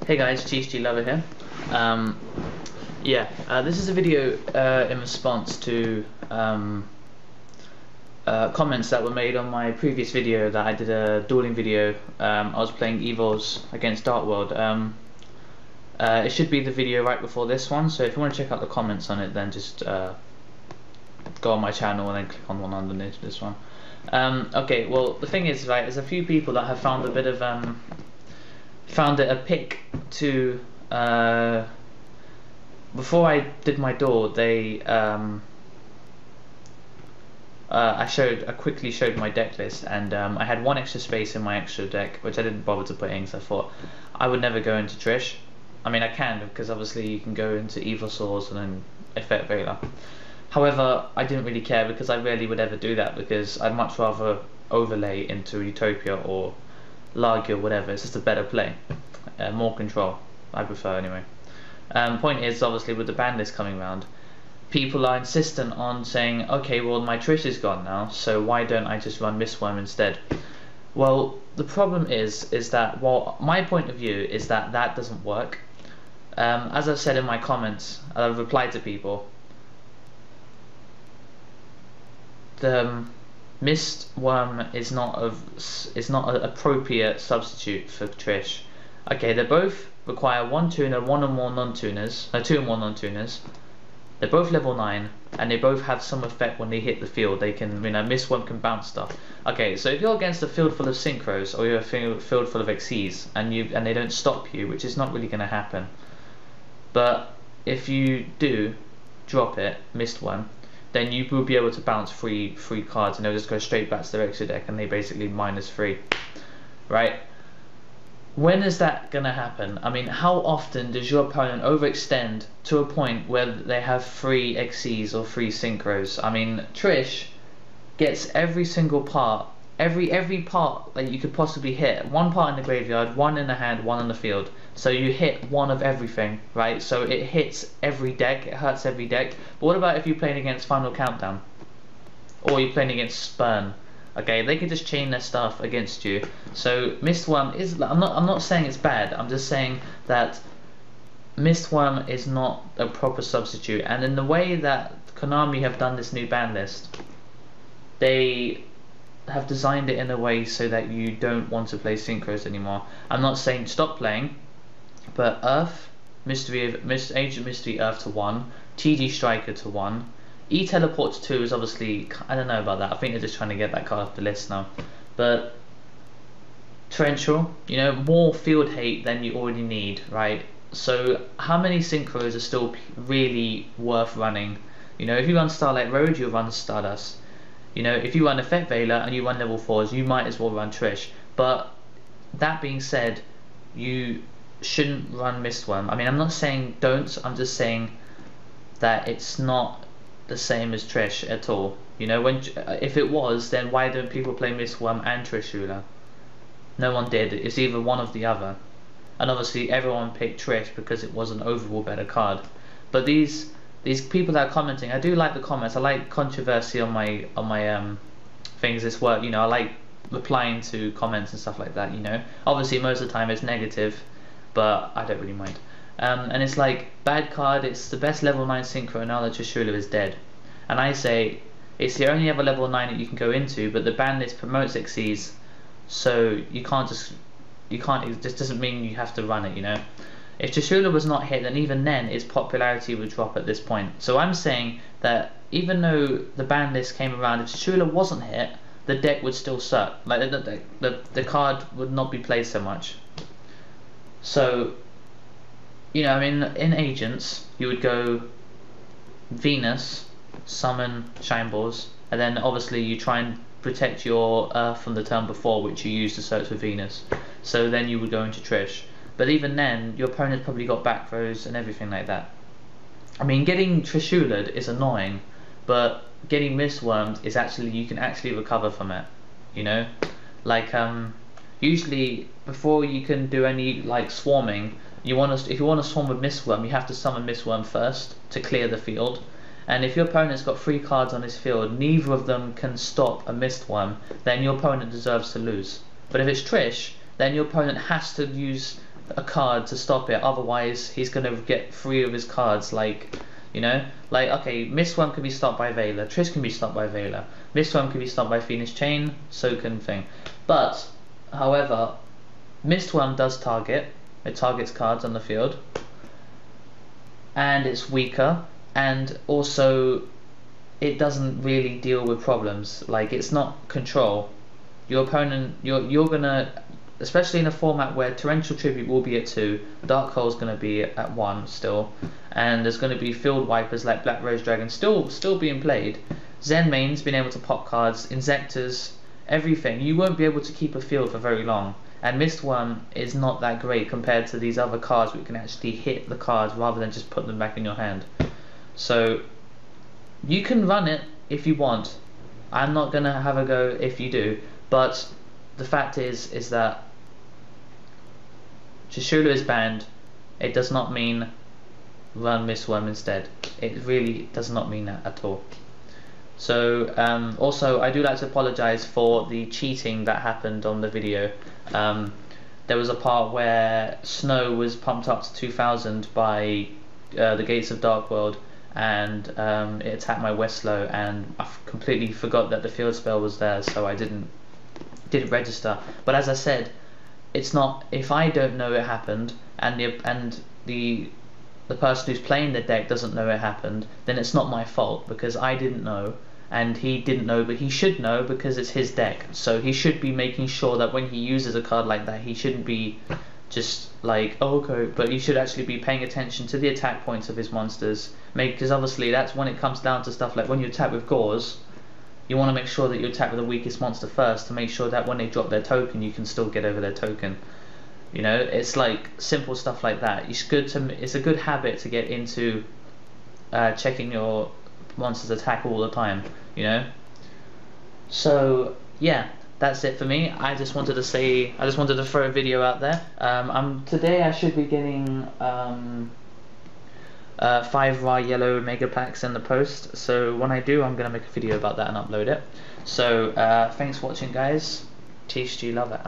Hey guys, TCGLover here. This is a video in response to comments that were made on my previous video that I did a dueling video. I was playing Evils against Dark World. It should be the video right before this one, so if you want to check out the comments on it, then just go on my channel and then click on one underneath this one. Okay, well the thing is, right, there's a few people that have found a bit of found it a pick to before I did my duel, they I quickly showed my deck list, and I had one extra space in my extra deck which I didn't bother to put in because I thought I would never go into Trish. I mean, I can, because obviously you can go into Evil Swords and then Effect Veiler. However, I didn't really care because I rarely would ever do that, because I'd much rather overlay into Utopia or Yugioh or whatever. It's just a better play, more control, I prefer anyway. Point is, obviously with the ban list coming around, people are insistent on saying, okay, well my Trish is gone now, so why don't I just run Wurm instead? Well, the problem is that, well, my point of view is that that doesn't work. As I've said in my comments, I've replied to people, the Wurm is not an appropriate substitute for Trish. Okay, they both require one tuner, one or more non-tuners, two or more non-tuners. They're both level 9, and they both have some effect when they hit the field. They can, Wurm can bounce stuff. Okay, so if you're against a field full of synchros, or you're a field full of XCs, and they don't stop you, which is not really going to happen, but if you do drop it, Wurm, then you will be able to bounce free cards, and they'll just go straight back to their extra deck, and they basically -3, right? When is that gonna happen? I mean, how often does your opponent overextend to a point where they have 3 XCs or 3 synchros? I mean, Trish gets every single part, every part that you could possibly hit. One part in the graveyard, one in the hand, one on the field. So you hit one of everything, right? So it hits every deck, it hurts every deck. But what about if you're playing against Final Countdown? Or you're playing against Spurn? Okay, they can just chain their stuff against you. So Wurm is, I'm not saying it's bad, I'm just saying that Wurm is not a proper substitute. And in the way that Konami have done this new ban list, they have designed it in a way so that you don't want to play synchros anymore. I'm not saying stop playing, but Earth, Ancient Mystery Earth to 1, TD Striker to 1, E-Teleport to 2 is obviously, I don't know about that, I think they're just trying to get that card off the list now. But Torrential, more field hate than you already need, right? So how many synchros are still really worth running? If you run Starlight Road, you'll run Stardust. If you run Effect Veiler and you run level 4s, you might as well run Trish. But that being said, you shouldn't run Wurm. I mean, I'm not saying don't, I'm just saying that it's not the same as Trish at all. If it was, then why don't people play Wurm and Trishula? No one did. It's either one or the other. And obviously everyone picked Trish because it was an overall better card. But these people that are commenting, I do like the comments. I like controversy on my things. This work, I like replying to comments and stuff like that. Obviously most of the time it's negative, but I don't really mind. And it's like, bad card, it's the best level 9 synchro now that Trishula is dead. And I say it's the only other level 9 that you can go into, but the ban list promotes XCs, so it just doesn't mean you have to run it. If Trishula was not hit, then even then its popularity would drop at this point. So I'm saying that even though the ban list came around, if Trishula wasn't hit, the deck would still suck. Like the card would not be played so much. So, I mean, in Agents, you would go Venus, summon Shine Balls, and then obviously you try and protect your Earth from the turn before, which you use to search for Venus. So then you would go into Trish. But even then, your opponent's probably got back rows and everything like that. I mean, getting Trishula'd is annoying, but getting Wurmed is actually, you can actually recover from it. Like usually before you can do any like swarming, if you want to swarm with Wurm, you have to summon Wurm first to clear the field. And if your opponent's got 3 cards on his field, neither of them can stop a Wurm, then your opponent deserves to lose. But if it's Trish, then your opponent has to use a card to stop it, otherwise he's gonna get 3 of his cards, like, you know, like, okay, Mistworm can be stopped by Veiler, Trish can be stopped by Veiler, Mistworm can be stopped by Phoenix Chain, so can thing. But, however, Mistworm does target, it targets cards on the field, and it's weaker, and also it doesn't really deal with problems, like, it's not control. Your opponent, you're gonna, especially in a format where Torrential Tribute will be at 2, Dark Hole's gonna be at 1 still, and there's gonna be field wipers like Black Rose Dragon still being played. Zen Main's been able to pop cards, Insectors, everything. You won't be able to keep a field for very long. And Mistworm is not that great compared to these other cards where you can actually hit the cards rather than just put them back in your hand. So you can run it if you want. I'm not gonna have a go if you do, but the fact is that Chishulo is banned. It does not mean run Mistworm instead. It really does not mean that at all. So also, I do like to apologise for the cheating that happened on the video. There was a part where Snow was pumped up to 2000 by the Gates of Dark World, and it attacked my Westlow, and I completely forgot that the field spell was there, so I didn't register. But as I said, it's not, if I don't know it happened and the person who's playing the deck doesn't know it happened, then it's not my fault, because I didn't know and he didn't know, but he should know because it's his deck. So he should be making sure that when he uses a card like that, he shouldn't be just like, oh, okay, but he should actually be paying attention to the attack points of his monsters, because obviously that's when it comes down to stuff like when you attack with Gauze, you want to make sure that you attack with the weakest monster first to make sure that when they drop their token, you can still get over their token. You know, it's like simple stuff like that. It's a good habit to get into checking your monster's attack all the time, you know. So yeah, that's it for me. I just wanted to throw a video out there. Today I should be getting 5 raw yellow mega packs in the post, so when I do, I'm gonna make a video about that and upload it. So thanks for watching, guys. TCGLover.